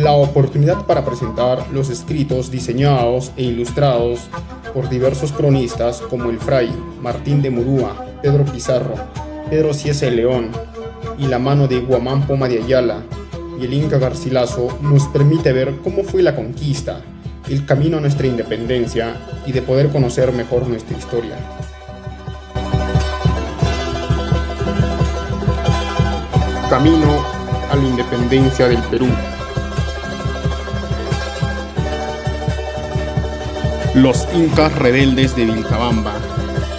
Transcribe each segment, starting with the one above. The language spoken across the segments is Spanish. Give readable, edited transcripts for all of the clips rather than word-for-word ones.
la oportunidad para presentar los escritos diseñados e ilustrados por diversos cronistas como el Fray Martín de Murúa, Pedro Pizarro, Pedro Cieza de León y la mano de Guamán Poma de Ayala y el Inca Garcilaso nos permite ver cómo fue la conquista, el camino a nuestra independencia y de poder conocer mejor nuestra historia. Camino a la independencia del Perú. Los incas rebeldes de Vilcabamba,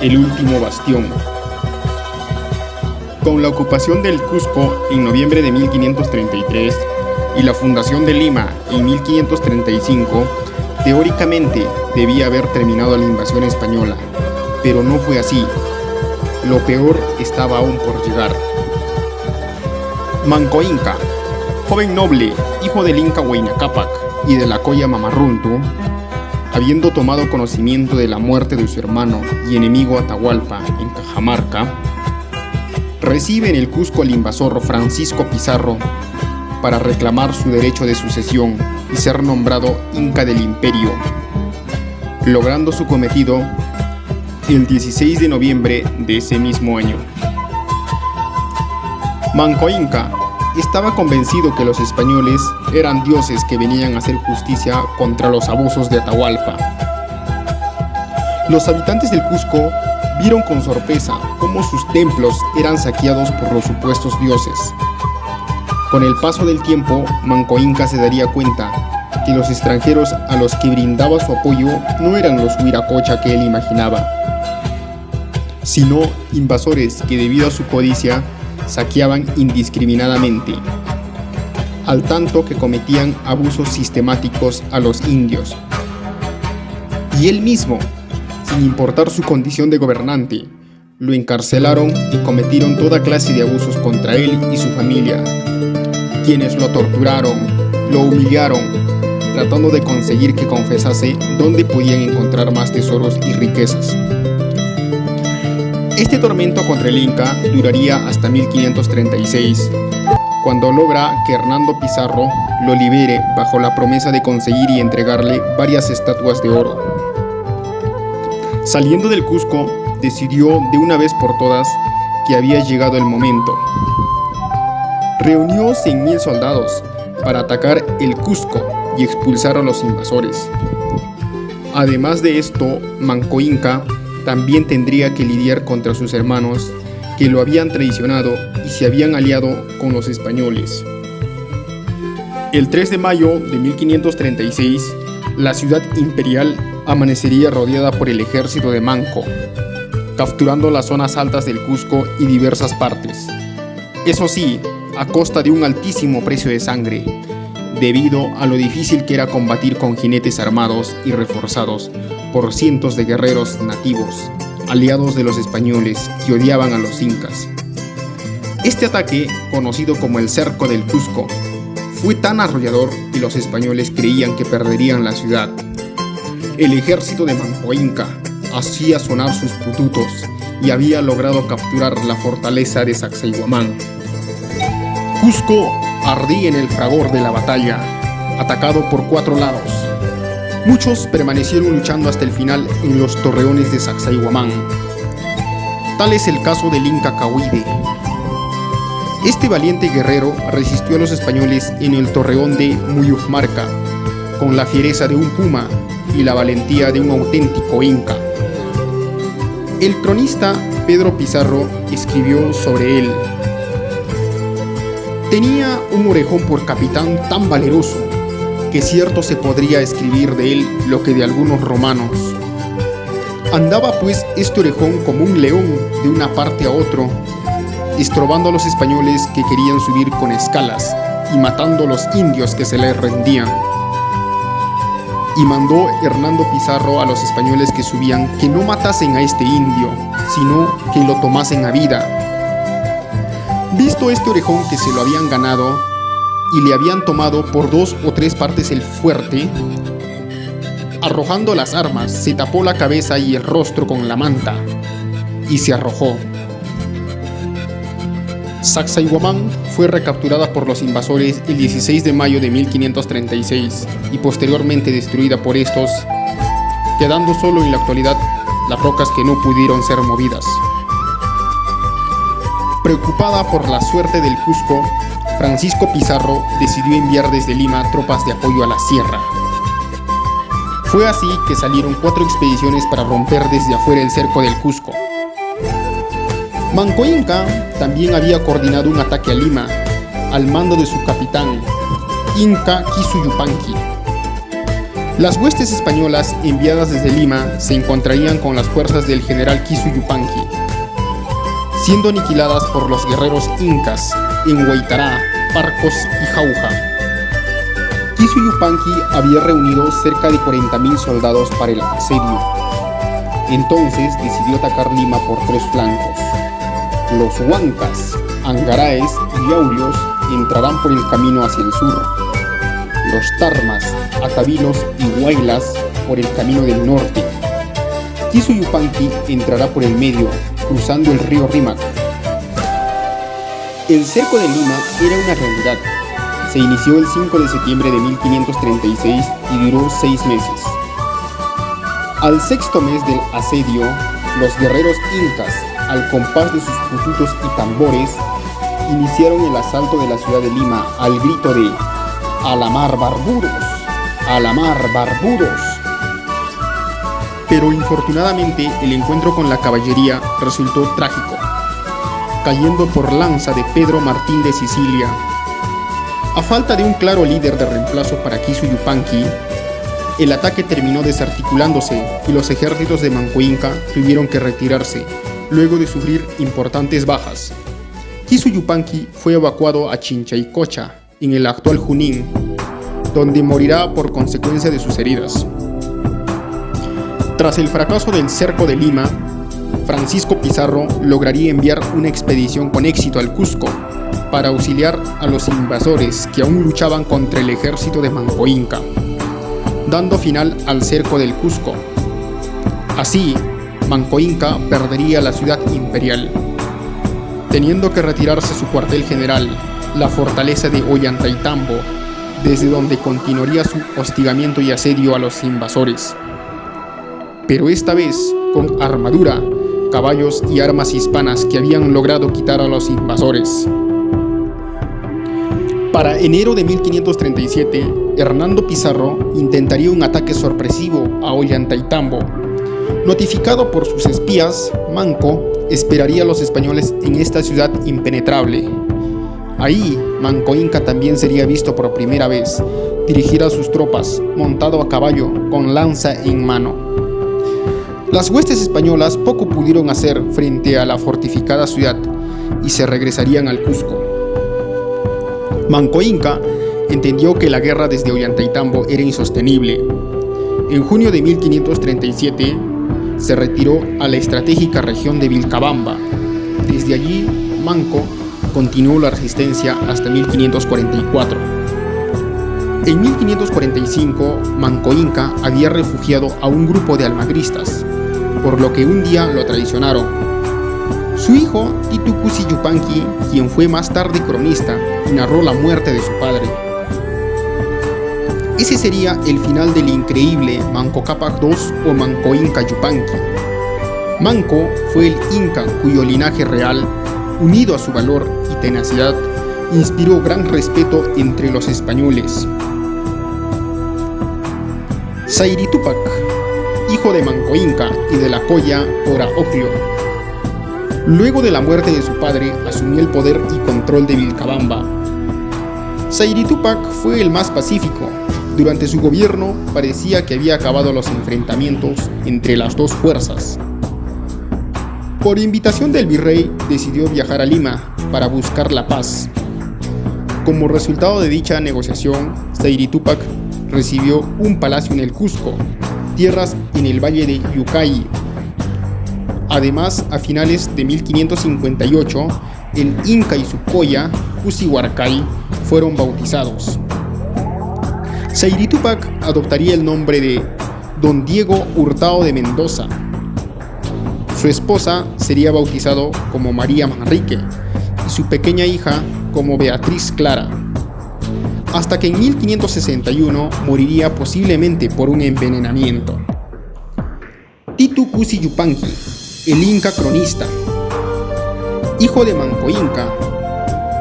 el último bastión. Con la ocupación del Cusco en noviembre de 1533 y la fundación de Lima en 1535, teóricamente debía haber terminado la invasión española, pero no fue así. Lo peor estaba aún por llegar. Manco Inca, joven noble, hijo del Inca Huayna Cápac y de la Coya Mamarruntu, habiendo tomado conocimiento de la muerte de su hermano y enemigo Atahualpa en Cajamarca, recibe en el Cusco al invasor Francisco Pizarro para reclamar su derecho de sucesión y ser nombrado Inca del Imperio, logrando su cometido el 16 de noviembre de ese mismo año. Manco Inca estaba convencido que los españoles eran dioses que venían a hacer justicia contra los abusos de Atahualpa. Los habitantes del Cusco vieron con sorpresa cómo sus templos eran saqueados por los supuestos dioses. Con el paso del tiempo, Manco Inca se daría cuenta que los extranjeros a los que brindaba su apoyo no eran los Huiracocha que él imaginaba, sino invasores que debido a su codicia saqueaban indiscriminadamente, al tanto que cometían abusos sistemáticos a los indios. Y él mismo, sin importar su condición de gobernante, lo encarcelaron y cometieron toda clase de abusos contra él y su familia, quienes lo torturaron, lo humillaron, tratando de conseguir que confesase dónde podían encontrar más tesoros y riquezas. Este tormento contra el Inca duraría hasta 1536, cuando logra que Hernando Pizarro lo libere bajo la promesa de conseguir y entregarle varias estatuas de oro. Saliendo del Cusco, decidió de una vez por todas que había llegado el momento. Reunió 100,000 soldados para atacar el Cusco y expulsar a los invasores. Además de esto, Manco Inca también tendría que lidiar contra sus hermanos que lo habían traicionado y se habían aliado con los españoles. El 3 de mayo de 1536, la ciudad imperial amanecería rodeada por el ejército de Manco, capturando las zonas altas del Cusco y diversas partes. Eso sí, a costa de un altísimo precio de sangre, debido a lo difícil que era combatir con jinetes armados y reforzados por cientos de guerreros nativos, aliados de los españoles que odiaban a los incas. Este ataque, conocido como el Cerco del Cusco, fue tan arrollador que los españoles creían que perderían la ciudad. El ejército de Manco Inca hacía sonar sus pututos y había logrado capturar la fortaleza de Sacsayhuamán. Cusco ardía en el fragor de la batalla, atacado por 4 lados. Muchos permanecieron luchando hasta el final en los torreones de Sacsayhuamán. Tal es el caso del Inca Cahuide. Este valiente guerrero resistió a los españoles en el torreón de Muyuxmarca, con la fiereza de un puma y la valentía de un auténtico inca. El cronista Pedro Pizarro escribió sobre él: tenía un orejón por capitán tan valeroso, que cierto se podría escribir de él lo que de algunos romanos. Andaba pues este orejón como un león de una parte a otro, estrobando a los españoles que querían subir con escalas y matando a los indios que se les rendían. Y mandó Hernando Pizarro a los españoles que subían que no matasen a este indio, sino que lo tomasen a vida. Visto este orejón que se lo habían ganado y le habían tomado por 2 o 3 partes el fuerte, arrojando las armas, se tapó la cabeza y el rostro con la manta y se arrojó. Sacsayhuamán fue recapturada por los invasores el 16 de mayo de 1536 y posteriormente destruida por estos, quedando solo en la actualidad las rocas que no pudieron ser movidas. Preocupada por la suerte del Cusco, Francisco Pizarro decidió enviar desde Lima tropas de apoyo a la sierra. Fue así que salieron 4 expediciones para romper desde afuera el cerco del Cusco. Manco Inca también había coordinado un ataque a Lima, al mando de su capitán, Inca Kisu Yupanqui. Las huestes españolas enviadas desde Lima se encontrarían con las fuerzas del general Kisu Yupanqui, siendo aniquiladas por los guerreros incas en Huaytará, Parcos y Jauja. Kisu Yupanqui había reunido cerca de 40.000 soldados para el asedio. Entonces decidió atacar Lima por 3 flancos. Los huancas, angaraes y aulios entrarán por el camino hacia el sur. Los tarmas, atavilos y huaylas por el camino del norte. Kisu Yupanqui entrará por el medio, cruzando el río Rímac. El cerco de Lima era una realidad. Se inició el 5 de septiembre de 1536 y duró 6 meses. Al 6º mes del asedio, los guerreros incas, al compás de sus pututos y tambores, iniciaron el asalto de la ciudad de Lima al grito de ¡A la mar, barbudos! ¡A la mar, barbudos! Pero infortunadamente el encuentro con la caballería resultó trágico, cayendo por lanza de Pedro Martín de Sicilia. A falta de un claro líder de reemplazo para Kisu Yupanqui, el ataque terminó desarticulándose y los ejércitos de Manco Inca tuvieron que retirarse, luego de sufrir importantes bajas. Kisu Yupanqui fue evacuado a Chinchaycocha, en el actual Junín, donde morirá por consecuencia de sus heridas. Tras el fracaso del cerco de Lima, Francisco Pizarro lograría enviar una expedición con éxito al Cusco para auxiliar a los invasores que aún luchaban contra el ejército de Manco Inca, dando final al cerco del Cusco. Así, Manco Inca perdería la ciudad imperial, teniendo que retirarse su cuartel general, la fortaleza de Ollantaytambo, desde donde continuaría su hostigamiento y asedio a los invasores. Pero esta vez con armadura, caballos y armas hispanas que habían logrado quitar a los invasores. Para enero de 1537, Hernando Pizarro intentaría un ataque sorpresivo a Ollantaytambo. Notificado por sus espías, Manco esperaría a los españoles en esta ciudad impenetrable. Ahí, Manco Inca también sería visto por primera vez, dirigir a sus tropas, montado a caballo, con lanza en mano. Las huestes españolas poco pudieron hacer frente a la fortificada ciudad y se regresarían al Cusco. Manco Inca entendió que la guerra desde Ollantaytambo era insostenible. En junio de 1537 se retiró a la estratégica región de Vilcabamba. Desde allí, Manco continuó la resistencia hasta 1544. En 1545, Manco Inca había refugiado a un grupo de almagristas, por lo que un día lo traicionaron. Su hijo, Titu Cusi Yupanqui, quien fue más tarde cronista, narró la muerte de su padre. Ese sería el final del increíble Manco Cápac II o Manco Inca Yupanqui. Manco fue el Inca cuyo linaje real, unido a su valor y tenacidad, inspiró gran respeto entre los españoles. Sayri Túpac, hijo de Manco Inca y de la Colla Ora Oglio. Luego de la muerte de su padre, asumió el poder y control de Vilcabamba. Sayri Túpac fue el más pacífico. Durante su gobierno parecía que había acabado los enfrentamientos entre las dos fuerzas. Por invitación del virrey, decidió viajar a Lima para buscar la paz. Como resultado de dicha negociación, Sayri Túpac recibió un palacio en el Cusco, tierras en el valle de Yucay. Además, a finales de 1558, el Inca y su Colla, Cusi Huarcay, fueron bautizados. Sayri Túpac adoptaría el nombre de Don Diego Hurtado de Mendoza. Su esposa sería bautizado como María Manrique y su pequeña hija como Beatriz Clara, hasta que en 1561 moriría posiblemente por un envenenamiento. Titu Cusi Yupanqui, el inca cronista, hijo de Manco Inca,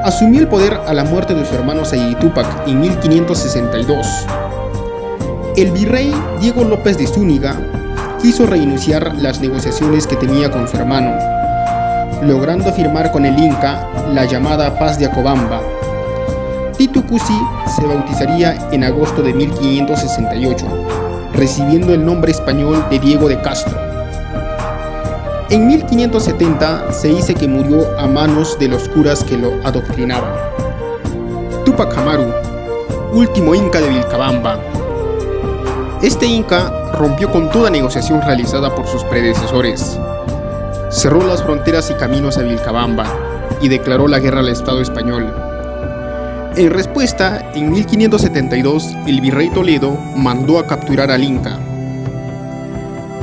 asumió el poder a la muerte de su hermano Said Túpac en 1562. El virrey Diego López de Zúñiga quiso reiniciar las negociaciones que tenía con su hermano, logrando firmar con el Inca la llamada Paz de Acobamba. Titu Cusi se bautizaría en agosto de 1568, recibiendo el nombre español de Diego de Castro. En 1570 se dice que murió a manos de los curas que lo adoctrinaban. Túpac Amaru, último inca de Vilcabamba. Este inca rompió con toda negociación realizada por sus predecesores. Cerró las fronteras y caminos a Vilcabamba y declaró la guerra al Estado español. En respuesta, en 1572, el virrey Toledo mandó a capturar al inca.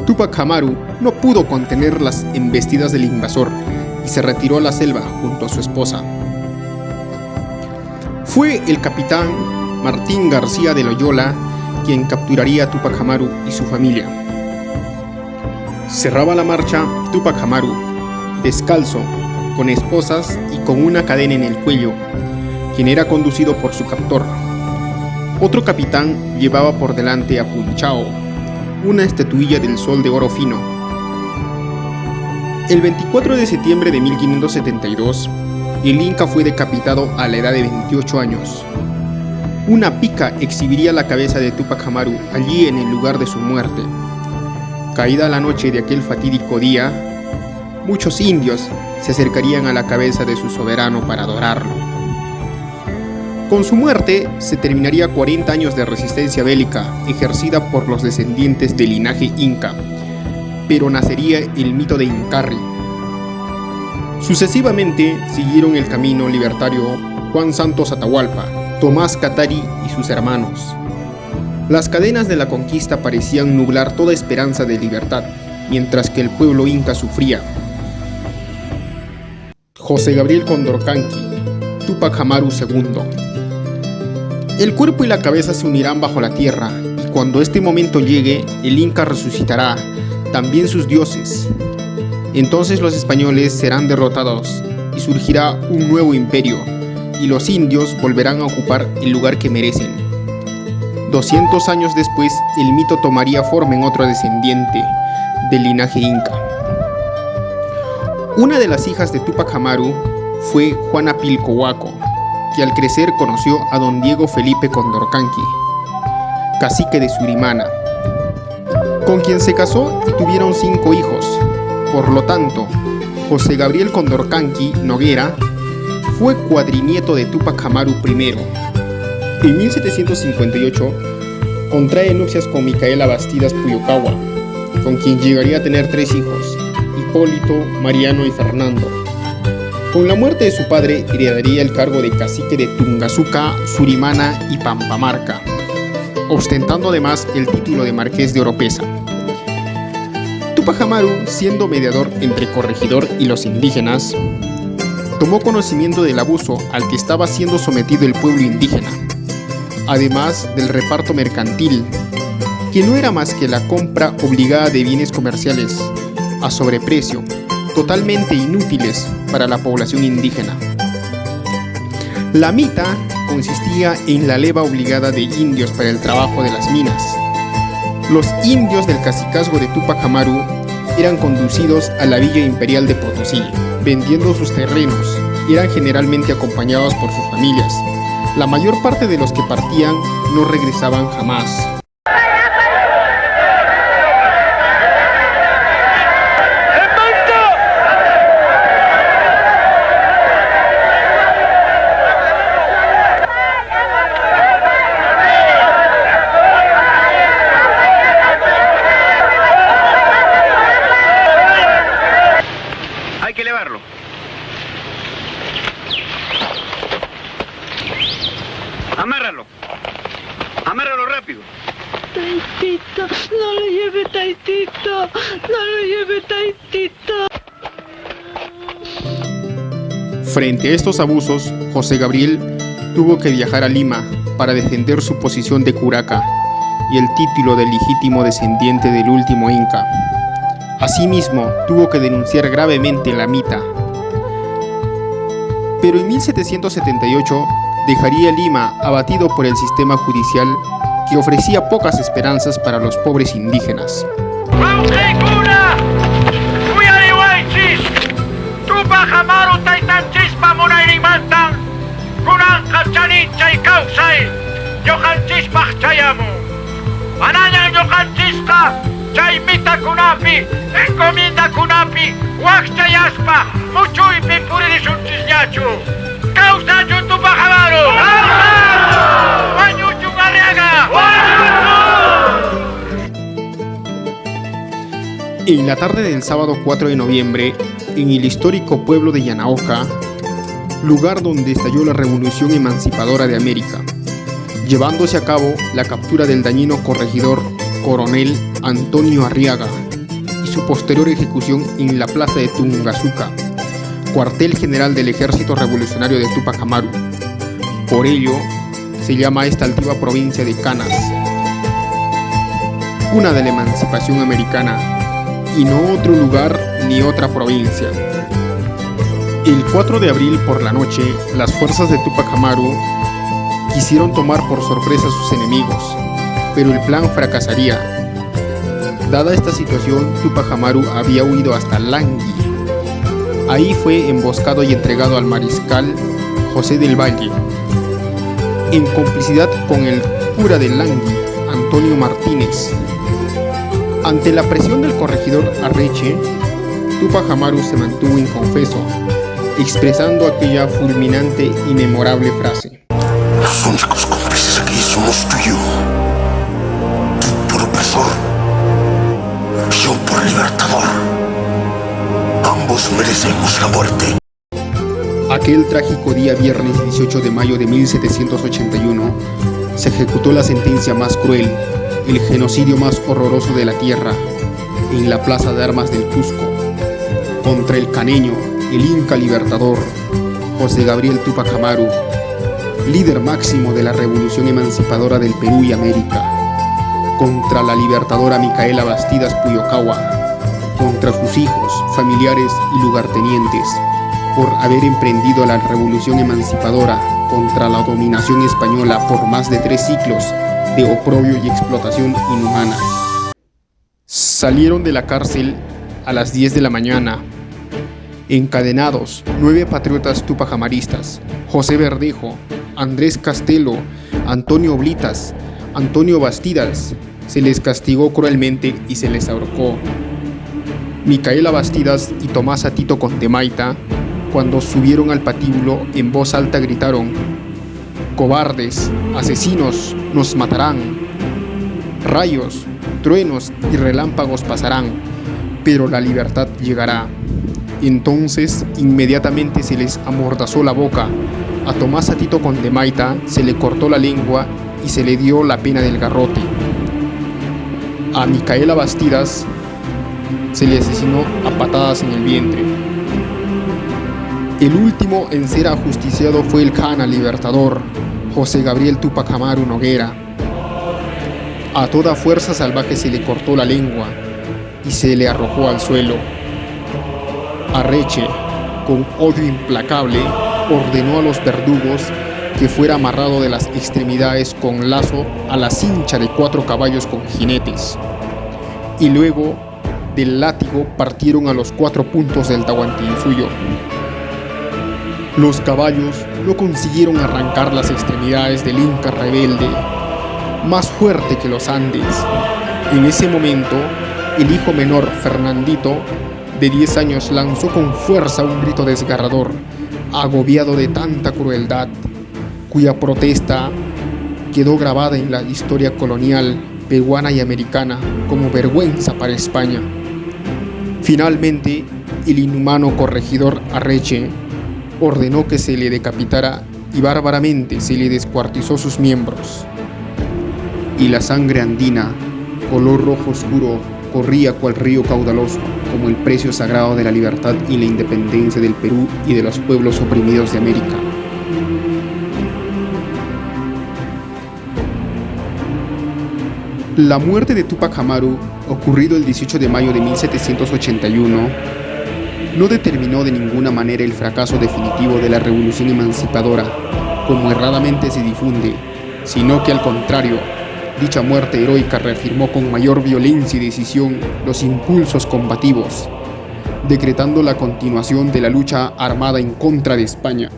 Túpac Amaru no pudo contener las embestidas del invasor y se retiró a la selva junto a su esposa. Fue el capitán Martín García de Loyola quien capturaría a Túpac Amaru y su familia. Cerraba la marcha Túpac Amaru, descalzo, con esposas y con una cadena en el cuello, quien era conducido por su captor. Otro capitán llevaba por delante a Punchao, una estatuilla del sol de oro fino. El 24 de septiembre de 1572, el inca fue decapitado a la edad de 28 años. Una pica exhibiría la cabeza de Túpac Amaru allí en el lugar de su muerte. Caída la noche de aquel fatídico día, muchos indios se acercarían a la cabeza de su soberano para adorarlo. Con su muerte se terminaría 40 años de resistencia bélica ejercida por los descendientes del linaje inca, pero nacería el mito de Incarri. Sucesivamente siguieron el camino libertario Juan Santos Atahualpa, Tomás Catari y sus hermanos. Las cadenas de la conquista parecían nublar toda esperanza de libertad, mientras que el pueblo inca sufría. José Gabriel Condorcanqui, Túpac Amaru II. El cuerpo y la cabeza se unirán bajo la tierra, y cuando este momento llegue, el inca resucitará, también sus dioses. Entonces los españoles serán derrotados, y surgirá un nuevo imperio, y los indios volverán a ocupar el lugar que merecen. 200 años después, el mito tomaría forma en otro descendiente del linaje inca. Una de las hijas de Túpac Amaru fue Juana Pilcohuaco, que al crecer conoció a don Diego Felipe Condorcanqui, cacique de Surimana, con quien se casó y tuvieron 5 hijos. Por lo tanto, José Gabriel Condorcanqui Noguera fue cuadrinieto de Túpac Amaru I. En 1758 contrae nupcias con Micaela Bastidas Puyocawa, con quien llegaría a tener 3 hijos, Hipólito, Mariano y Fernando. Con la muerte de su padre heredaría el cargo de cacique de Tungazuca, Surimana y Pampamarca, ostentando además el título de marqués de Oropesa. Túpac Amaru, siendo mediador entre corregidor y los indígenas, tomó conocimiento del abuso al que estaba siendo sometido el pueblo indígena, además del reparto mercantil, que no era más que la compra obligada de bienes comerciales a sobreprecio, totalmente inútiles para la población indígena. La mita consistía en la leva obligada de indios para el trabajo de las minas. Los indios del cacicazgo de Túpac Amaru eran conducidos a la villa imperial de Potosí, vendiendo sus terrenos. Eran generalmente acompañados por sus familias. La mayor parte de los que partían no regresaban jamás. Hay que elevarlo. Amárralo. Amárralo rápido. Taitito, no lo lleve, Taitito. No lo lleve, Taitito. Frente a estos abusos, José Gabriel tuvo que viajar a Lima para defender su posición de curaca y el título de legítimo descendiente del último inca. Asimismo, tuvo que denunciar gravemente la mita. Pero en 1778 dejaría Lima abatido por el sistema judicial que ofrecía pocas esperanzas para los pobres indígenas. Encomienda kunapi, wakcha yaspa, muchuy pipuri de sunchiñachu. Causa yutupa jabaro. Guanyuchu Arriaga. En la tarde del sábado 4 de noviembre, en el histórico pueblo de Yanaoca, lugar donde estalló la Revolución Emancipadora de América, llevándose a cabo la captura del dañino corregidor coronel Antonio Arriaga y su posterior ejecución en la plaza de Tungazuca, cuartel general del Ejército Revolucionario de Túpac Amaru. Por ello, se llama esta altiva provincia de Canas, cuna de la emancipación americana, y no otro lugar ni otra provincia. El 4 de abril por la noche, las fuerzas de Túpac Amaru quisieron tomar por sorpresa a sus enemigos, pero el plan fracasaría. Dada esta situación, Túpac Amaru había huido hasta Langui. Ahí fue emboscado y entregado al mariscal José del Valle, en complicidad con el cura de Langui, Antonio Martínez. Ante la presión del corregidor Arreche, Túpac Amaru se mantuvo inconfeso, expresando aquella fulminante y memorable frase: los únicos cómplices aquí somos tú y yo. Tú por opresor, yo por libertador. Ambos merecemos la muerte. Aquel trágico día viernes 18 de mayo de 1781 se ejecutó la sentencia más cruel, el genocidio más horroroso de la tierra, en la plaza de armas del Cusco, contra el caneño, el inca libertador, José Gabriel Túpac Amaru, líder máximo de la revolución emancipadora del Perú y América, contra la libertadora Micaela Bastidas Puyokawa, contra sus hijos, familiares y lugartenientes, por haber emprendido la revolución emancipadora contra la dominación española por más de 3 siglos de oprobio y explotación inhumana. Salieron de la cárcel a las 10 de la mañana, encadenados 9 patriotas tupacamaristas: José Verdejo, Andrés Castelo, Antonio Oblitas, Antonio Bastidas. Se les castigó cruelmente y se les ahorcó. Micaela Bastidas y Tomás Atito Contemaita, cuando subieron al patíbulo, en voz alta gritaron: «Cobardes, asesinos, nos matarán. Rayos, truenos y relámpagos pasarán, pero la libertad llegará». Entonces, inmediatamente se les amordazó la boca. A Tomás Atito Contemaita se le cortó la lengua y se le dio la pena del garrote. A Micaela Bastidas se le asesinó a patadas en el vientre. El último en ser ajusticiado fue el cana libertador, José Gabriel Túpac Amaru Noguera. A toda fuerza salvaje se le cortó la lengua y se le arrojó al suelo. Arreche, con odio implacable, ordenó a los verdugos que fuera amarrado de las extremidades con lazo a la cincha de 4 caballos con jinetes, y luego del látigo partieron a los 4 puntos del Tahuantinsuyo. Los caballos no consiguieron arrancar las extremidades del inca rebelde, más fuerte que los Andes. En ese momento, el hijo menor, Fernandito, de 10 años, lanzó con fuerza un grito desgarrador, agobiado de tanta crueldad, cuya protesta quedó grabada en la historia colonial peruana y americana como vergüenza para España. Finalmente, el inhumano corregidor Arreche ordenó que se le decapitara y bárbaramente se le descuartizó sus miembros. Y la sangre andina, color rojo oscuro, corría cual río caudaloso, como el precio sagrado de la libertad y la independencia del Perú y de los pueblos oprimidos de América. La muerte de Túpac Amaru, ocurrido el 18 de mayo de 1781, no determinó de ninguna manera el fracaso definitivo de la revolución emancipadora, como erradamente se difunde, sino que al contrario, dicha muerte heroica reafirmó con mayor violencia y decisión los impulsos combativos, decretando la continuación de la lucha armada en contra de España.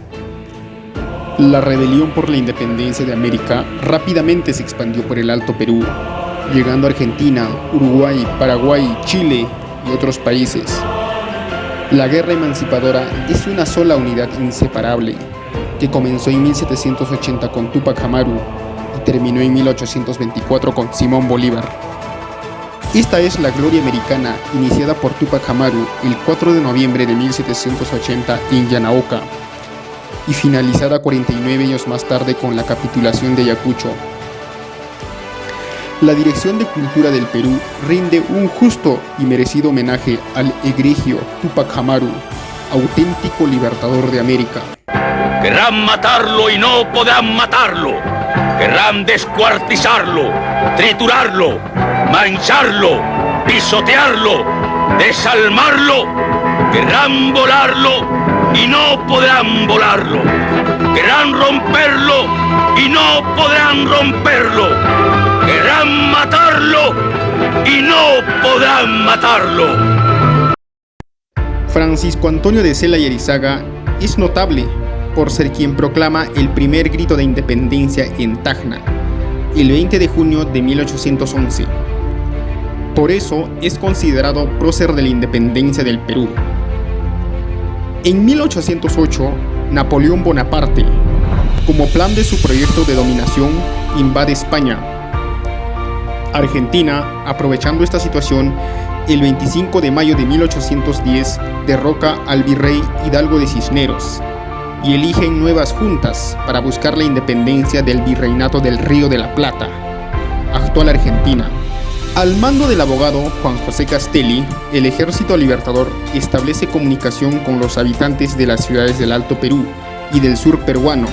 La rebelión por la independencia de América rápidamente se expandió por el Alto Perú, llegando a Argentina, Uruguay, Paraguay, Chile y otros países. La guerra emancipadora es una sola unidad inseparable, que comenzó en 1780 con Túpac Amaru y terminó en 1824 con Simón Bolívar. Esta es la gloria americana iniciada por Túpac Amaru el 4 de noviembre de 1780 en Yanaoca y finalizada 49 años más tarde con la capitulación de Ayacucho. La Dirección de Cultura del Perú rinde un justo y merecido homenaje al egregio Túpac Amaru, auténtico libertador de América. Querrán matarlo y no podrán matarlo. Querrán descuartizarlo, triturarlo, mancharlo, pisotearlo, desalmarlo. Querrán volarlo y no podrán volarlo. Querrán romperlo y no podrán romperlo. Querrán matarlo y no podrán matarlo. Francisco Antonio de Cela y Arizaga es notable por ser quien proclama el primer grito de independencia en Tacna, el 20 de junio de 1811. Por eso es considerado prócer de la independencia del Perú. En 1808, Napoleón Bonaparte, como plan de su proyecto de dominación, invade España. Argentina, aprovechando esta situación, el 25 de mayo de 1810 derroca al virrey Hidalgo de Cisneros y eligen nuevas juntas para buscar la independencia del virreinato del Río de la Plata, actual Argentina. Al mando del abogado Juan José Castelli, el Ejército Libertador establece comunicación con los habitantes de las ciudades del Alto Perú y del sur peruano,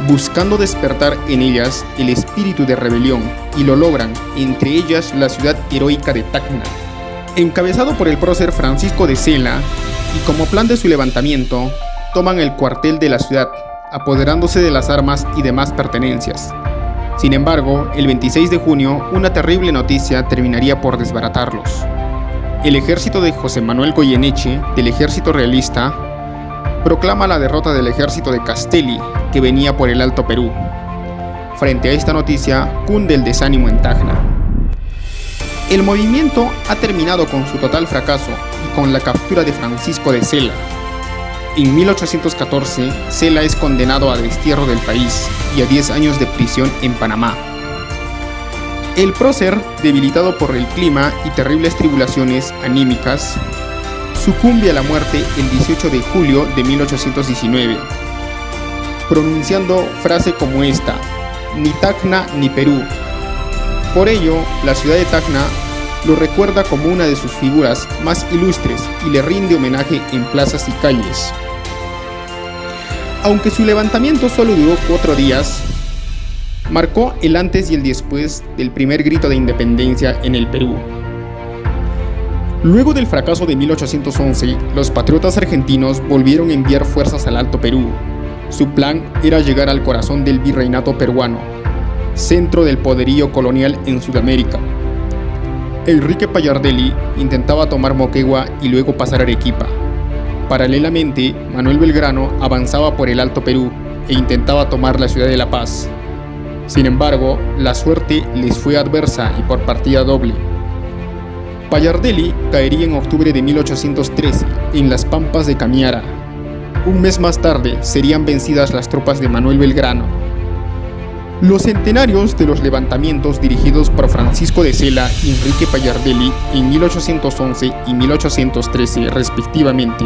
buscando despertar en ellas el espíritu de rebelión, y lo logran, entre ellas la ciudad heroica de Tacna. Encabezado por el prócer Francisco de Cela, y como plan de su levantamiento, toman el cuartel de la ciudad, apoderándose de las armas y demás pertenencias. Sin embargo, el 26 de junio, una terrible noticia terminaría por desbaratarlos. El ejército de José Manuel Goyeneche, del ejército realista, proclama la derrota del ejército de Castelli, que venía por el Alto Perú. Frente a esta noticia, cunde el desánimo en Tacna. El movimiento ha terminado con su total fracaso y con la captura de Francisco de Cela. En 1814, Cela es condenado a destierro del país y a 10 años de prisión en Panamá. El prócer, debilitado por el clima y terribles tribulaciones anímicas, sucumbe a la muerte el 18 de julio de 1819, pronunciando frase como esta: ni Tacna ni Perú. Por ello, la ciudad de Tacna lo recuerda como una de sus figuras más ilustres y le rinde homenaje en plazas y calles. Aunque su levantamiento solo duró 4 días, marcó el antes y el después del primer grito de independencia en el Perú. Luego del fracaso de 1811, los patriotas argentinos volvieron a enviar fuerzas al Alto Perú. Su plan era llegar al corazón del virreinato peruano, centro del poderío colonial en Sudamérica. Enrique Payardelli intentaba tomar Moquegua y luego pasar a Arequipa. Paralelamente, Manuel Belgrano avanzaba por el Alto Perú e intentaba tomar la ciudad de La Paz. Sin embargo, la suerte les fue adversa y por partida doble. Payardelli caería en octubre de 1813 en las pampas de Camiara. Un mes más tarde serían vencidas las tropas de Manuel Belgrano. Los centenarios de los levantamientos dirigidos por Francisco de Cela y Enrique Payardelli en 1811 y 1813 respectivamente,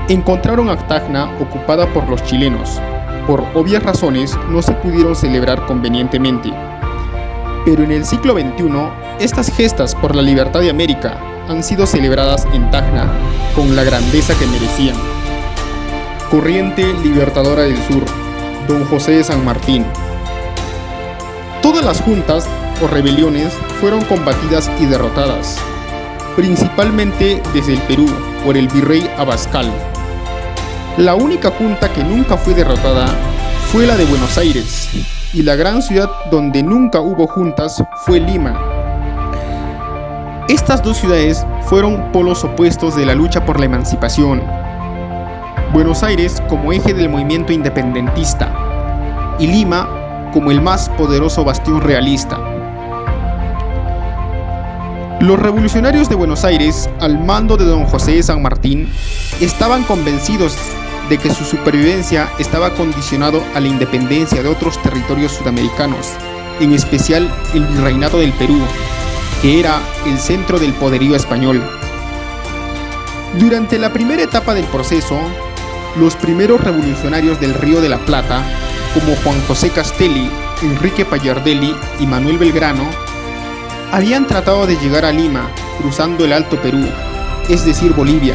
encontraron a Tacna ocupada por los chilenos. Por obvias razones no se pudieron celebrar convenientemente. Pero en el siglo XXI, estas gestas por la libertad de América han sido celebradas en Tacna con la grandeza que merecían. Corriente Libertadora del Sur, Don José de San Martín. Todas las juntas o rebeliones fueron combatidas y derrotadas, principalmente desde el Perú por el virrey Abascal. La única junta que nunca fue derrotada fue la de Buenos Aires, y la gran ciudad donde nunca hubo juntas fue Lima. Estas dos ciudades fueron polos opuestos de la lucha por la emancipación. Buenos Aires como eje del movimiento independentista y Lima como el más poderoso bastión realista. Los revolucionarios de Buenos Aires, al mando de don José de San Martín, estaban convencidos de que su supervivencia estaba condicionado a la independencia de otros territorios sudamericanos, en especial el Virreinato del Perú, que era el centro del poderío español. Durante la primera etapa del proceso, los primeros revolucionarios del Río de la Plata, como Juan José Castelli, Enrique Pallardelli y Manuel Belgrano, habían tratado de llegar a Lima cruzando el Alto Perú, es decir, Bolivia.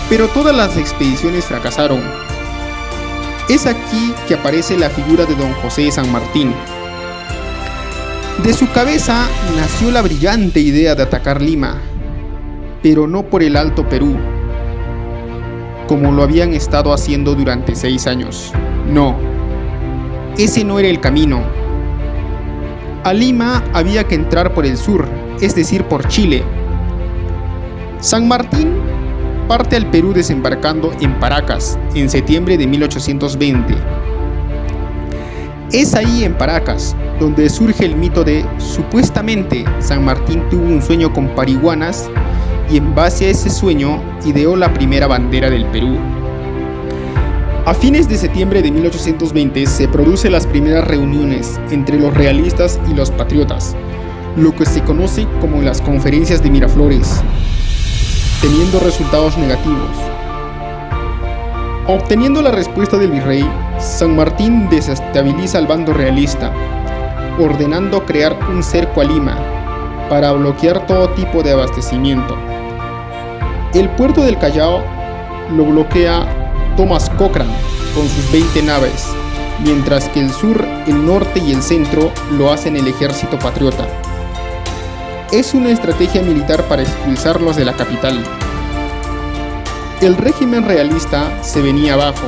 Pero todas las expediciones fracasaron. Es aquí que aparece la figura de don José de San Martín. De su cabeza nació la brillante idea de atacar Lima, pero no por el Alto Perú, como lo habían estado haciendo durante 6 años. No, ese no era el camino. A Lima había que entrar por el sur, es decir, por Chile. San Martín parte al Perú desembarcando en Paracas en septiembre de 1820. Es ahí en Paracas donde surge el mito de supuestamente San Martín tuvo un sueño con parihuanas y en base a ese sueño ideó la primera bandera del Perú. A fines de septiembre de 1820 se producen las primeras reuniones entre los realistas y los patriotas, lo que se conoce como las conferencias de Miraflores, teniendo resultados negativos. Obteniendo la respuesta del virrey, San Martín desestabiliza al bando realista, ordenando crear un cerco a Lima para bloquear todo tipo de abastecimiento. El puerto del Callao lo bloquea Thomas Cochrane con sus 20 naves, mientras que el sur, el norte y el centro lo hacen el ejército patriota. Es una estrategia militar para expulsarlos de la capital. El régimen realista se venía abajo.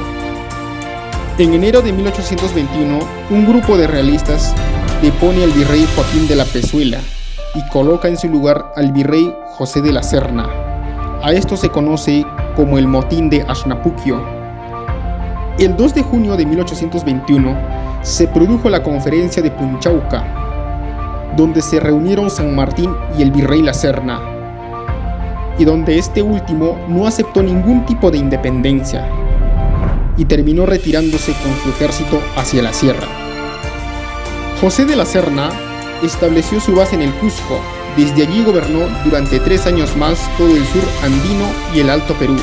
En enero de 1821, un grupo de realistas depone al virrey Joaquín de la Pezuela y coloca en su lugar al virrey José de la Serna. A esto se conoce como el motín de Asnapuquio. El 2 de junio de 1821 se produjo la conferencia de Punchauca, donde se reunieron San Martín y el virrey La Serna, y donde este último no aceptó ningún tipo de independencia y terminó retirándose con su ejército hacia la sierra. José de la Serna estableció su base en el Cusco. Desde allí gobernó durante 3 años más todo el sur andino y el Alto Perú,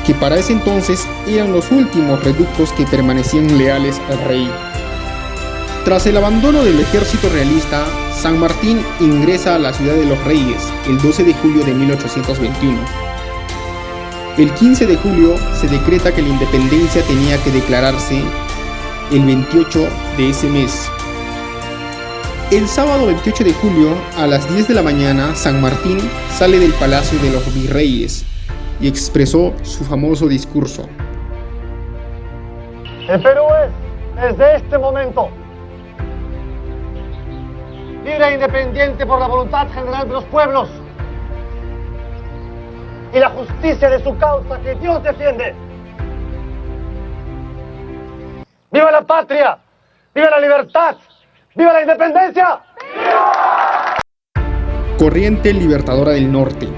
que para ese entonces eran los últimos reductos que permanecían leales al rey. Tras el abandono del ejército realista, San Martín ingresa a la ciudad de Los Reyes el 12 de julio de 1821. El 15 de julio se decreta que la independencia tenía que declararse el 28 de ese mes. El sábado 28 de julio, a las 10 de la mañana, San Martín sale del Palacio de los Virreyes y expresó su famoso discurso. El Perú es, desde este momento, libre e independiente por la voluntad general de los pueblos y la justicia de su causa que Dios defiende. ¡Viva la patria! ¡Viva la libertad! ¡Viva la independencia! Corriente Libertadora del Norte.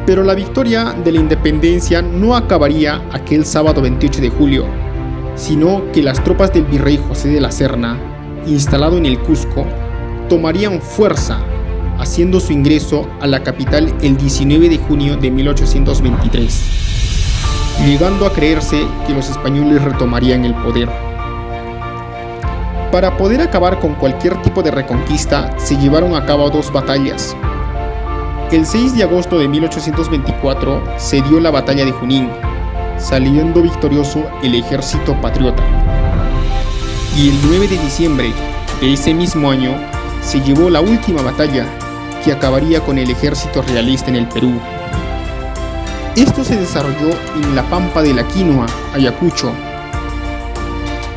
Pero la victoria de la independencia no acabaría aquel sábado 28 de julio, sino que las tropas del virrey José de la Serna, instalado en el Cusco, tomarían fuerza, haciendo su ingreso a la capital el 19 de junio de 1823, llegando a creerse que los españoles retomarían el poder. Para poder acabar con cualquier tipo de reconquista, se llevaron a cabo 2 batallas. El 6 de agosto de 1824 se dio la batalla de Junín, saliendo victorioso el ejército patriota. Y el 9 de diciembre de de ese mismo año se llevó la última batalla que acabaría con el ejército realista en el Perú. Esto se desarrolló en la Pampa de la Quinoa, Ayacucho.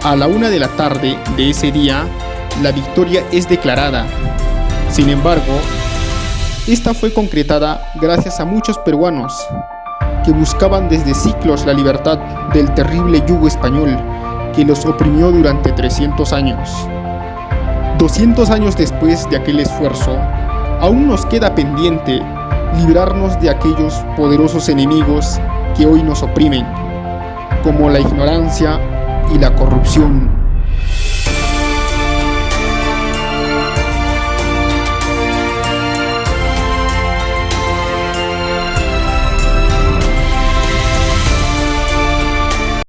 A la 1 de la tarde de ese día, la victoria es declarada. Sin embargo, esta fue concretada gracias a muchos peruanos que buscaban desde siglos la libertad del terrible yugo español que los oprimió durante 300 años. 200 años después de aquel esfuerzo, aún nos queda pendiente librarnos de aquellos poderosos enemigos que hoy nos oprimen, como la ignorancia y la corrupción.